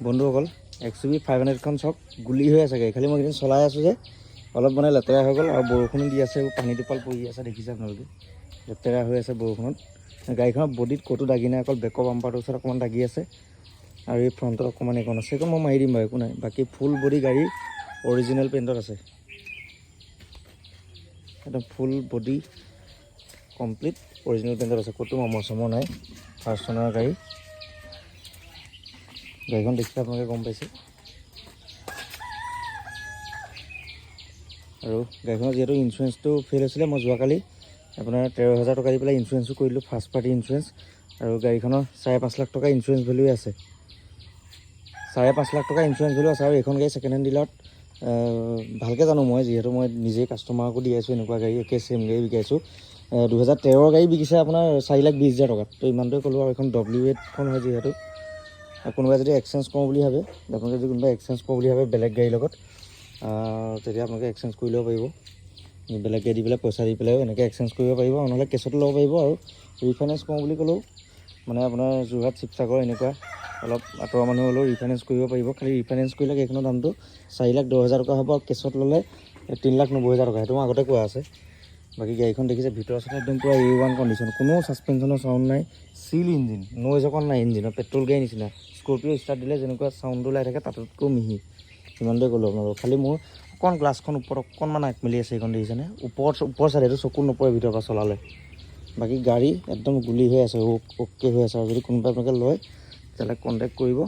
বন্ধুসকল XUV 500খন চক গুলি হৈ আছে গাড়ী খালি মই এদিন চলাই আছোঁ যে অলপ মানে লেতেৰা হৈ গ'ল আৰু বৰষুণো দি আছে পানী টোপাল পৰি আছে দেখিছে আপোনালোকে লেতেৰা হৈ আছে বৰষুণত গাড়ীখনৰ বডিত ক'তো দাগি নাই অকল বেকৰ বাম্পাৰটোৰ ওচৰত অকণমান দাগি আছে আৰু এই ফ্ৰণ্টত অকণমান এখন আছে সেইটো মই মাৰি দিম বাৰু একো নাই বাকী ফুল বডি গাড়ী অৰিজিনেল পেইণ্টত আছে একদম ফুল বডি কমপ্লিট অৰিজিনেল পেইণ্টত আছে ক'তো মমৰ চমৰ নাই ফাৰ্ষ্ট অনাৰ গাড়ী গাড়ীখন দেখিলে আপোনালোকে গম পাইছে আৰু গাড়ীখনৰ যিহেতু ইঞ্চুৰেঞ্চটো ফেইল হৈছিলে মই যোৱাকালি আপোনাৰ 13,000 টকা দি পেলাই ইঞ্চুৰেঞ্চো কৰিলোঁ ফাৰ্ষ্ট পাৰ্টি ইঞ্চুৰেঞ্চ আৰু গাড়ীখনৰ 5.5 লাখ টকা ইঞ্চুৰেঞ্চ ভেলু আছে 5.5 লাখ টকা ইঞ্চুৰেঞ্চ ভেলু আছে আৰু এইখন গাড়ী ছেকেণ্ড হেণ্ড ডিলাৰত ভালকৈ জানো মই যিহেতু মই নিজেই কাষ্টমাৰকো দি আছোঁ এনেকুৱা গাড়ী একে ছেইম গাড়ী বিকাইছোঁ 2013 গাড়ী বিকিছে আপোনাৰ 4,20,000 টকাত তো ইমানটোৱে ক'লোঁ আৰু এখন W8খন হয় যিহেতু কোনোবাই যদি এক্সচেঞ্জ কৰোঁ বুলি ভাবে আপোনালোকে যদি কোনোবাই এক্সচেঞ্জ কৰোঁ বুলি ভাবে বেলেগ গাড়ীৰ লগত তেতিয়া আপোনালোকে এক্সচেঞ্জ কৰি ল'ব পাৰিব বেলেগ গাড়ী দি পেলাই পইচা দি পেলাইও এনেকৈ এক্সচেঞ্জ কৰিব পাৰিব নহ'লে কেছতো ল'ব পাৰিব আৰু ৰিফাইনেন্স কৰোঁ বুলি ক'লেও মানে আপোনাৰ যোৰহাট শিৱসাগৰ এনেকুৱা অলপ আঁতৰৰ মানুহ হ'লেও ৰিফাইনেন্স কৰিব পাৰিব খালি ৰিফাইনেন্স কৰিলে গাড়ীখনৰ দামটো 4,10,000 টকা হ'ব আৰু কেছত ল'লে 3,90,000 টকা সেইটো মই আগতে কোৱা আছে বাকী গাড়ীখন দেখিছে ভিতৰৰ চাইড একদম পূৰা A1 কণ্ডিশ্যন কোনো ছাছপেনশ্যনৰ চাউণ্ড নাই চিল ইঞ্জিন নইজ অকণ নাই ইঞ্জিনৰ পেট্ৰল গাড়ী নিচিনা স্কৰপিঅ' ষ্টাৰ্ট দিলে যেনেকুৱা চাউণ্ডটো ওলাই থাকে তাতোতকৈ মিহি সিমানটোৱে ক'লোঁ আপোনালোকক খালি মোৰ অকণ গ্লাছখন ওপৰত অকণমান আগ মেলি আছে এইখন দেখিছেনে ওপৰ চাইড এইটো চকু নপৰে ভিতৰৰ পৰা চলালে বাকী গাড়ী একদম গুলি হৈ আছে অ'কে হৈ আছে আৰু যদি কোনোবাই আপোনালোকে লয় তেতিয়াহ'লে কণ্টেক্ট কৰিব